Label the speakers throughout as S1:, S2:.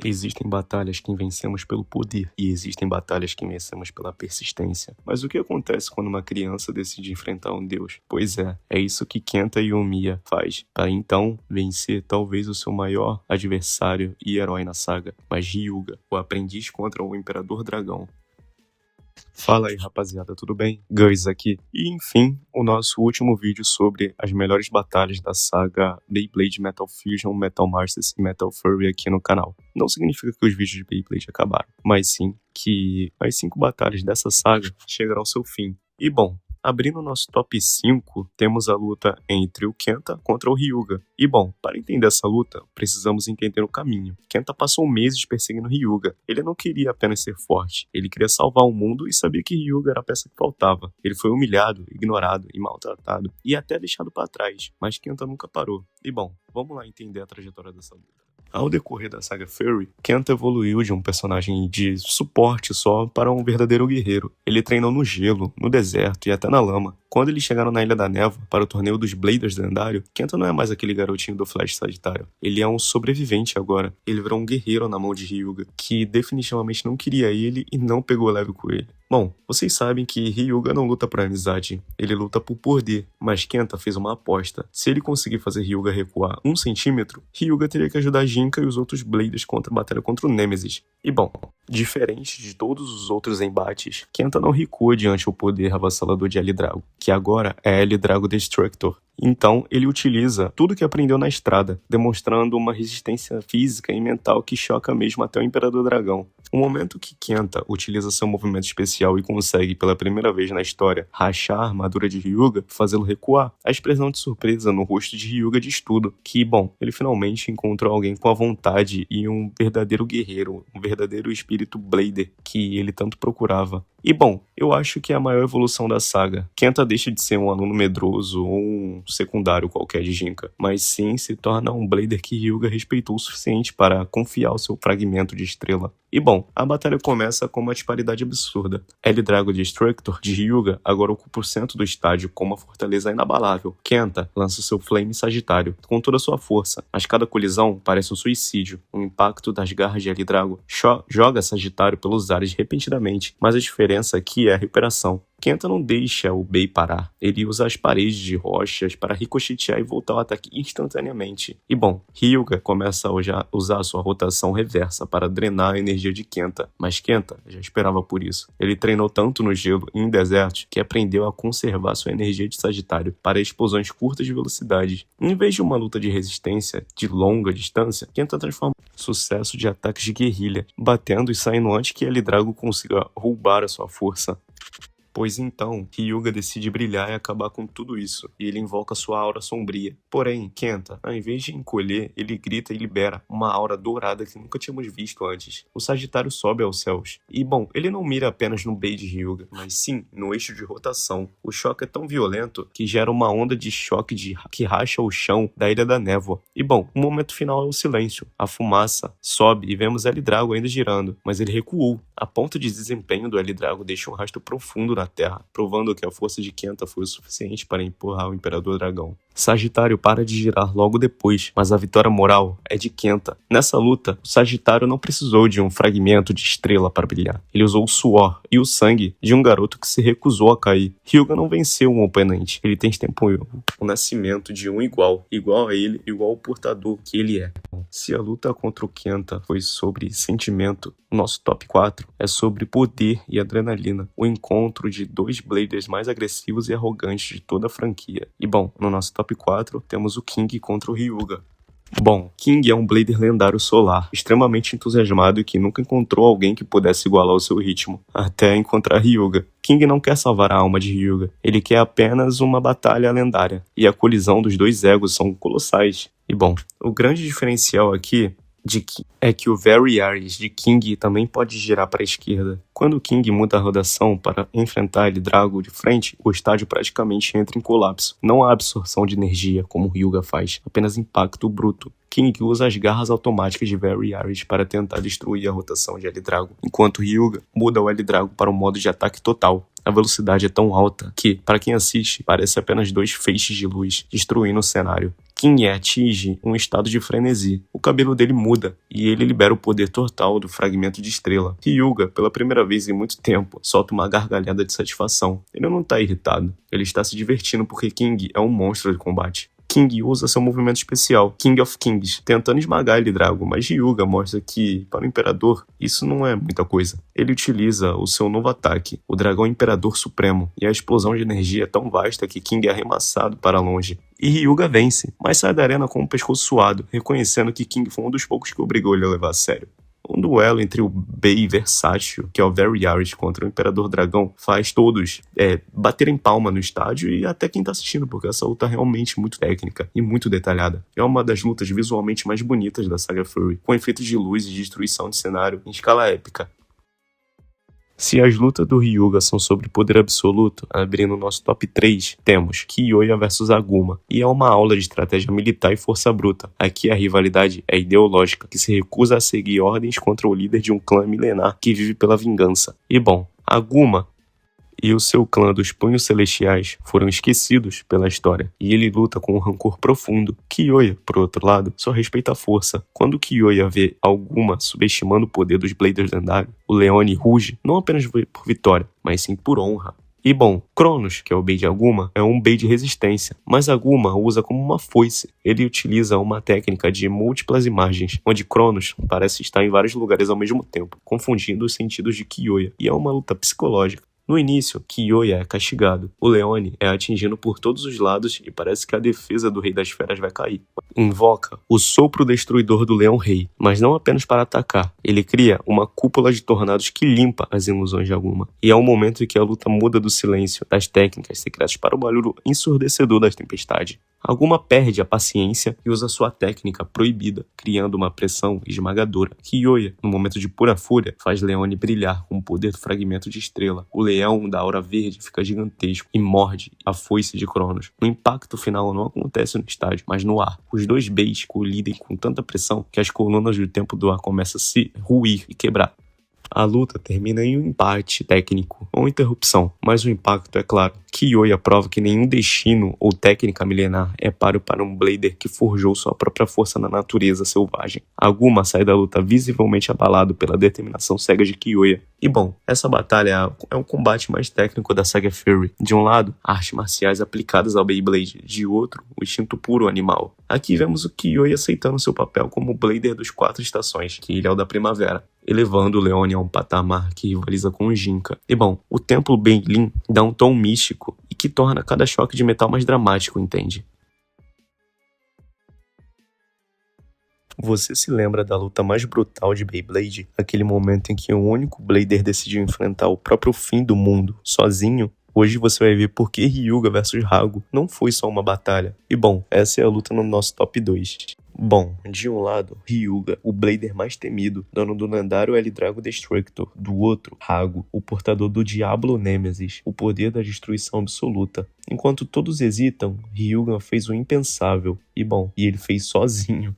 S1: Existem batalhas que vencemos pelo poder e existem batalhas que vencemos pela persistência. Mas o que acontece quando uma criança decide enfrentar um deus? Pois é isso que Kenta Yoimiya faz, para então vencer talvez o seu maior adversário e herói na saga, mas Hyuga, o aprendiz contra o Imperador Dragão. Fala aí, rapaziada, tudo bem? Guys aqui. E enfim, o nosso último vídeo sobre as melhores batalhas da saga Beyblade Metal Fusion, Metal Masters e Metal Fury aqui no canal. Não significa que os vídeos de Beyblade acabaram, mas sim que as 5 batalhas dessa saga chegarão ao seu fim. E bom, abrindo o nosso top 5, temos a luta entre o Kenta contra o Hyuga. E bom, para entender essa luta, precisamos entender o caminho. Kenta passou meses perseguindo Hyuga. Ele não queria apenas ser forte, ele queria salvar o mundo e sabia que Hyuga era a peça que faltava. Ele foi humilhado, ignorado e maltratado, e até deixado para trás, mas Kenta nunca parou. E bom, vamos lá entender a trajetória dessa luta. Ao decorrer da saga Fury, Kenta evoluiu de um personagem de suporte só para um verdadeiro guerreiro. Ele treinou no gelo, no deserto e até na lama. Quando eles chegaram na Ilha da Névoa para o torneio dos Bladers lendário, Kenta não é mais aquele garotinho do Flash Sagitário. Ele é um sobrevivente agora. Ele virou um guerreiro na mão de Hyuga, que definitivamente não queria ele e não pegou leve com ele. Bom, vocês sabem que Hyuga não luta por amizade, ele luta por poder, mas Kenta fez uma aposta. Se ele conseguir fazer Hyuga recuar 1 centímetro, Hyuga teria que ajudar Jinka e os outros Bladers contra a batalha contra o Nemesis. E bom, diferente de todos os outros embates, Kenta não recua diante do poder avassalador de L-Drago, que agora é L-Drago Destructor. Então, ele utiliza tudo que aprendeu na estrada, demonstrando uma resistência física e mental que choca mesmo até o Imperador Dragão. O momento que Kenta utiliza seu movimento especial e consegue, pela primeira vez na história, rachar a armadura de Hyuga e fazê-lo recuar, a expressão de surpresa no rosto de Hyuga diz tudo. Que, bom, ele finalmente encontrou alguém com a vontade e um verdadeiro guerreiro, um verdadeiro espírito Blader que ele tanto procurava. E bom, eu acho que é a maior evolução da saga. Kenta deixa de ser um aluno medroso ou um secundário qualquer de Jinka, mas sim se torna um Blader que Hyuga respeitou o suficiente para confiar o seu fragmento de estrela. E bom, a batalha começa com uma disparidade absurda. L-Drago Destructor de Hyuga agora ocupa o centro do estádio com uma fortaleza inabalável. Kenta lança seu Flame Sagitário com toda a sua força, mas cada colisão parece um suicídio. O impacto das garras de L-Drago joga Sagitário pelos ares repentinamente, mas a diferença aqui é a recuperação. Kenta não deixa o Bey parar. Ele usa as paredes de rochas para ricochetear e voltar ao ataque instantaneamente. E bom, Hyuga começa a usar sua rotação reversa para drenar a energia de Kenta. Mas Kenta já esperava por isso. Ele treinou tanto no gelo e em desertos que aprendeu a conservar sua energia de Sagitário para explosões curtas de velocidade. Em vez de uma luta de resistência de longa distância, Kenta transforma sucesso de ataques de guerrilha, batendo e saindo antes que L-Drago consiga roubar a sua força. Pois então, Hyuga decide brilhar e acabar com tudo isso, e ele invoca sua aura sombria. Porém, Kenta, ao invés de encolher, ele grita e libera uma aura dourada que nunca tínhamos visto antes. O Sagitário sobe aos céus. E bom, ele não mira apenas no Bey de Hyuga, mas sim no eixo de rotação. O choque é tão violento que gera uma onda de choque que racha o chão da Ilha da Névoa. E bom, o momento final é o silêncio. A fumaça sobe e vemos L-Drago ainda girando, mas ele recuou. A ponta de desempenho do L-Drago deixa um rastro profundo na Terra, provando que a força de Kenta foi o suficiente para empurrar o Imperador Dragão. Sagitário para de girar logo depois, mas a vitória moral é de Kenta. Nessa luta, o Sagitário não precisou de um fragmento de estrela para brilhar. Ele usou o suor e o sangue de um garoto que se recusou a cair. Hyuga não venceu um oponente, ele testemunhou o nascimento de um igual a ele, igual ao portador que ele é. Se a luta contra o Kenta foi sobre sentimento, o nosso top 4 é sobre poder e adrenalina, o encontro de 2 Bladers mais agressivos e arrogantes de toda a franquia. E bom, no nosso top 4 temos o King contra o Hyuga. Bom, King é um Blader lendário solar, extremamente entusiasmado e que nunca encontrou alguém que pudesse igualar o seu ritmo, até encontrar Hyuga. King não quer salvar a alma de Hyuga, ele quer apenas uma batalha lendária, e a colisão dos 2 egos são colossais. E bom, o grande diferencial aqui é que o Very Aries de King também pode girar para a esquerda. Quando King muda a rotação para enfrentar L-Drago de frente, o estádio praticamente entra em colapso. Não há absorção de energia, como Hyuga faz, apenas impacto bruto. King usa as garras automáticas de Very Aries para tentar destruir a rotação de L-Drago, enquanto Hyuga muda o L-Drago para o modo de ataque total. A velocidade é tão alta que, para quem assiste, parece apenas 2 feixes de luz destruindo o cenário. King atinge um estado de frenesi. O cabelo dele muda e ele libera o poder total do fragmento de estrela. Hyuga, pela primeira vez em muito tempo, solta uma gargalhada de satisfação. Ele não tá irritado, ele está se divertindo porque King é um monstro de combate. King usa seu movimento especial, King of Kings, tentando esmagar Drago, mas Hyuga mostra que, para o Imperador, isso não é muita coisa. Ele utiliza o seu novo ataque, o Dragão Imperador Supremo, e a explosão de energia é tão vasta que King é arremessado para longe. E Hyuga vence, mas sai da arena com o pescoço suado, reconhecendo que King foi um dos poucos que obrigou ele a levar a sério. Um duelo entre o Bey versátil, que é o Very Irish, contra o Imperador Dragão, faz todos baterem palma no estádio e até quem tá assistindo, porque essa luta é realmente muito técnica e muito detalhada. É uma das lutas visualmente mais bonitas da saga Fury, com efeitos de luz e destruição de cenário em escala épica. Se as lutas do Hyuga são sobre poder absoluto, abrindo nosso top 3, temos Kyoya vs Aguma, e é uma aula de estratégia militar e força bruta. Aqui a rivalidade é ideológica, que se recusa a seguir ordens contra o líder de um clã milenar que vive pela vingança. E bom, Aguma e o seu clã dos Punhos Celestiais foram esquecidos pela história, e ele luta com um rancor profundo. Kyoya, por outro lado, só respeita a força. Quando Kyoya vê Aguma subestimando o poder dos Bladers lendários, o Leone ruge, não apenas por vitória, mas sim por honra. E bom, Cronos, que é o Bey de Aguma, é um Bey de resistência, mas Aguma o usa como uma foice. Ele utiliza uma técnica de múltiplas imagens, onde Cronos parece estar em vários lugares ao mesmo tempo, confundindo os sentidos de Kyoya, e é uma luta psicológica. No início, Kyoya é castigado. O Leone é atingido por todos os lados e parece que a defesa do Rei das Feras vai cair. Invoca o sopro destruidor do Leão Rei, mas não apenas para atacar. Ele cria uma cúpula de tornados que limpa as ilusões de Aguma. E é um momento em que a luta muda do silêncio das técnicas secretas para o barulho ensurdecedor das tempestades. Aguma perde a paciência e usa sua técnica proibida, criando uma pressão esmagadora. Kyoya, no momento de pura fúria, faz Leone brilhar com o poder do fragmento de estrela. O leão da aura verde fica gigantesco e morde a foice de Cronos. O impacto final não acontece no estádio, mas no ar. Os dois Beis colidem com tanta pressão que as colunas do tempo do ar começam a se ruir e quebrar. A luta termina em um empate técnico ou interrupção, mas o impacto é claro. Kyoya prova que nenhum destino ou técnica milenar é páreo para um Blader que forjou sua própria força na natureza selvagem. Aguma sai da luta visivelmente abalado pela determinação cega de Kyoya. E bom, essa batalha é um combate mais técnico da saga Fury. De um lado, artes marciais aplicadas ao Beyblade, de outro, o instinto puro animal. Aqui vemos o Kyoya aceitando seu papel como Blader dos 4 estações, que ele é o da primavera, elevando o Leone a um patamar que rivaliza com o Jinka. E bom, o templo Beilin dá um tom místico e que torna cada choque de metal mais dramático, entende? Você se lembra da luta mais brutal de Beyblade? Aquele momento em que o único Blader decidiu enfrentar o próprio fim do mundo, sozinho? Hoje você vai ver por que Hyuga vs Hago não foi só uma batalha. E bom, essa é a luta no nosso top 2. Bom, de um lado, Hyuga, o Blader mais temido, dono do lendário Drago Destructor. Do outro, Hago, o portador do Diablo Nemesis, o poder da destruição absoluta. Enquanto todos hesitam, Hyuga fez o impensável. E bom, ele fez sozinho.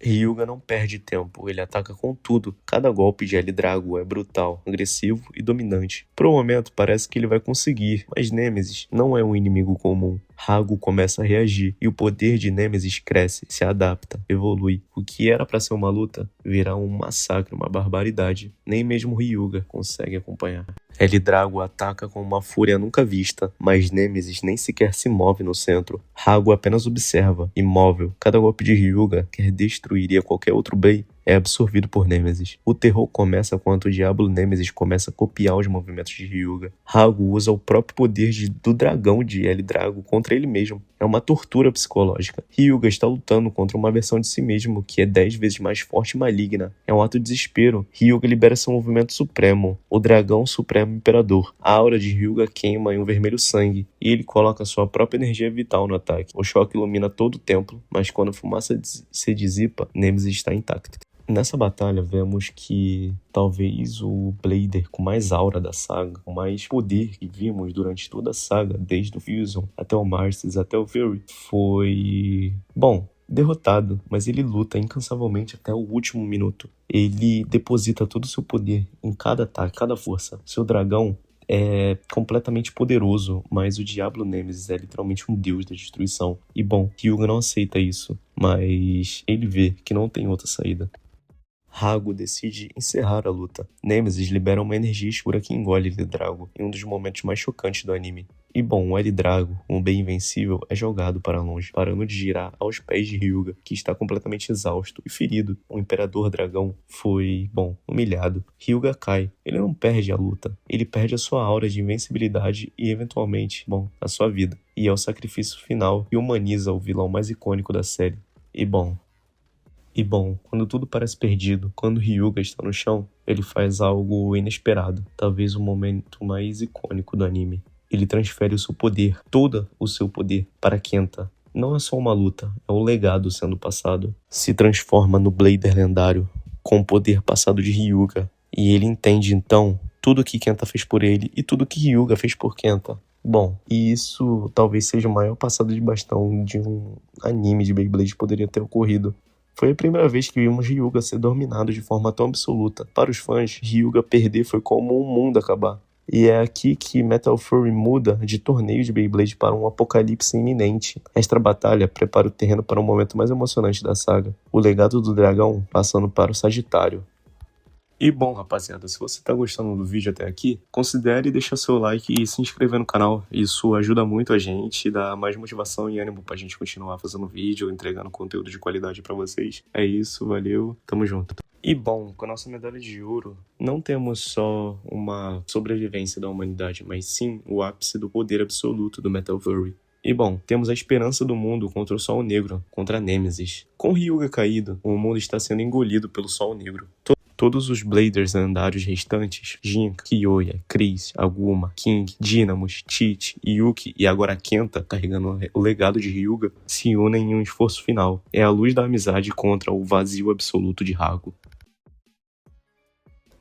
S1: Hyuga não perde tempo, ele ataca com tudo. Cada golpe de Drago é brutal, agressivo e dominante. Por um momento parece que ele vai conseguir, mas Nemesis não é um inimigo comum. Hago começa a reagir e o poder de Nemesis cresce, se adapta, evolui. O que era para ser uma luta virá um massacre, uma barbaridade. Nem mesmo Hyuga consegue acompanhar. Drago ataca com uma fúria nunca vista, mas Nemesis nem sequer se move no centro. Hago apenas observa, imóvel. Cada golpe de Hyuga quer destruiria qualquer outro Bey é absorvido por Nemesis. O terror começa quando o Diablo Nemesis começa a copiar os movimentos de Hyuga. Hago usa o próprio poder do dragão de Drago contra ele mesmo. É uma tortura psicológica. Hyuga está lutando contra uma versão de si mesmo que é 10 vezes mais forte e maligna. É um ato de desespero. Hyuga libera seu movimento supremo, o dragão supremo imperador. A aura de Hyuga queima em um vermelho sangue e ele coloca sua própria energia vital no ataque. O choque ilumina todo o templo, mas quando a fumaça se dissipa, Nemesis está intacto. Nessa batalha vemos que talvez o Blader com mais aura da saga, com mais poder que vimos durante toda a saga, desde o Fusion até o Marcis até o Fury, foi, bom, derrotado, mas ele luta incansavelmente até o último minuto. Ele deposita todo o seu poder em cada ataque, cada força. Seu dragão é completamente poderoso, mas o Diablo Nemesis é literalmente um deus da destruição. E bom, Hyuga não aceita isso, mas ele vê que não tem outra saída. Rago decide encerrar a luta. Nemesis libera uma energia escura que engole L-Drago em um dos momentos mais chocantes do anime. E bom, o L-Drago, um bem invencível, é jogado para longe, parando de girar aos pés de Hyuga, que está completamente exausto e ferido. O Imperador Dragão foi, humilhado. Hyuga cai. Ele não perde a luta, ele perde a sua aura de invencibilidade e, eventualmente, a sua vida. E é o sacrifício final que humaniza o vilão mais icônico da série. E quando tudo parece perdido, quando Hyuga está no chão, ele faz algo inesperado, talvez o momento mais icônico do anime. Ele transfere o seu poder, todo o seu poder, para Kenta. Não é só uma luta, é um legado sendo passado. Se transforma no Blader lendário, com o poder passado de Hyuga. E ele entende então tudo que Kenta fez por ele e tudo que Hyuga fez por Kenta. E isso talvez seja o maior passado de bastão de um anime de Beyblade poderia ter ocorrido. Foi a primeira vez que vimos Hyuga ser dominado de forma tão absoluta. Para os fãs, Hyuga perder foi como o mundo acabar. E é aqui que Metal Fury muda de torneio de Beyblade para um apocalipse iminente. Esta batalha prepara o terreno para o momento mais emocionante da saga. O legado do dragão passando para o Sagitário. E rapaziada, se você tá gostando do vídeo até aqui, considere deixar seu like e se inscrever no canal. Isso ajuda muito a gente, dá mais motivação e ânimo pra gente continuar fazendo vídeo, entregando conteúdo de qualidade pra vocês. É isso, valeu, tamo junto. E com a nossa medalha de ouro, não temos só uma sobrevivência da humanidade, mas sim o ápice do poder absoluto do Metal Fury. E temos a esperança do mundo contra o Sol Negro, contra Nemesis. Com Hyuga caído, o mundo está sendo engolido pelo Sol Negro. Todos os Bladers lendários restantes, Jinka, Kyoya, Chris, Aguma, King, Dynamos, Tite, Yuki e agora Kenta, carregando o legado de Hyuga, se unem em um esforço final. É a luz da amizade contra o vazio absoluto de Rago.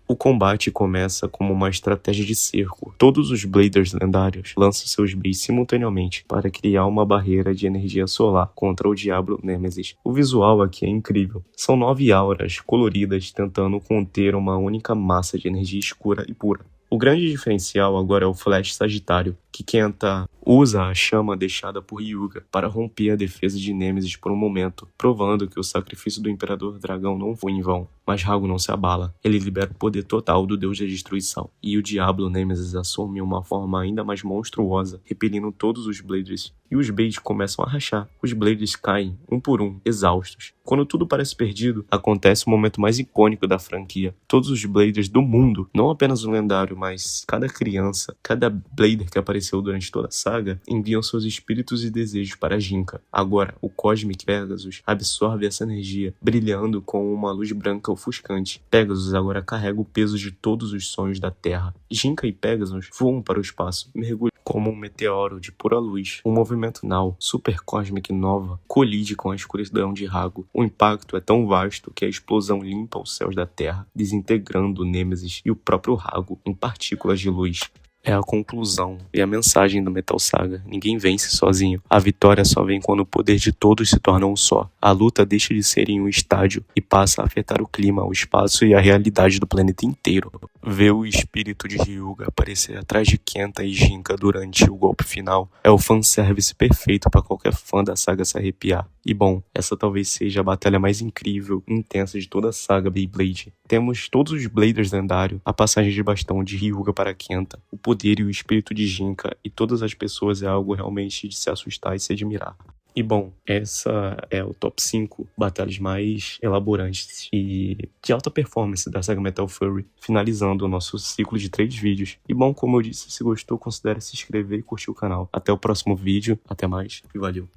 S1: O combate começa como uma estratégia de cerco. Todos os Bladers lendários lançam seus beis simultaneamente para criar uma barreira de energia solar contra o Diablo Nemesis. O visual aqui é incrível. São 9 auras coloridas tentando conter uma única massa de energia escura e pura. O grande diferencial agora é o Flash Sagitário, que Kenta usa a chama deixada por Hyuga para romper a defesa de Nemesis por um momento, provando que o sacrifício do Imperador Dragão não foi em vão. Mas Rago não se abala, ele libera o poder total do Deus da Destruição, e o Diablo Nemesis assume uma forma ainda mais monstruosa, repelindo todos os Bladers, e os beis começam a rachar. Os Bladers caem, um por um, exaustos. Quando tudo parece perdido, acontece o momento mais icônico da franquia. Todos os Bladers do mundo, não apenas o lendário, mas cada criança, cada Blader que apareceu durante toda a saga, enviam seus espíritos e desejos para Jinka. Agora, o Cosmic Pegasus absorve essa energia, brilhando com uma luz branca ofuscante. Pegasus agora carrega o peso de todos os sonhos da Terra. Jinka e Pegasus voam para o espaço, mergulham como um meteoro de pura luz. Um movimento Now, Super Cosmic Nova, colide com a escuridão de Rago. O impacto é tão vasto que a explosão limpa os céus da Terra, desintegrando o Nemesis e o próprio Rago em partículas de luz. É a conclusão e a mensagem do Metal Saga. Ninguém vence sozinho. A vitória só vem quando o poder de todos se torna um só. A luta deixa de ser em um estádio e passa a afetar o clima, o espaço e a realidade do planeta inteiro. Ver o espírito de Hyuga aparecer atrás de Kenta e Jinka durante o golpe final é o fanservice perfeito para qualquer fã da saga se arrepiar. E essa talvez seja a batalha mais incrível e intensa de toda a saga Beyblade. Temos todos os Bladers lendários, a passagem de bastão de Hyuga para Kenta, o poder e o espírito de Jinka e todas as pessoas é algo realmente de se assustar e se admirar. E essa é o top 5 batalhas mais elaborantes e de alta performance da saga Metal Fury, finalizando o nosso ciclo de 3 vídeos. E como eu disse, se gostou, considere se inscrever e curtir o canal. Até o próximo vídeo, até mais e valeu!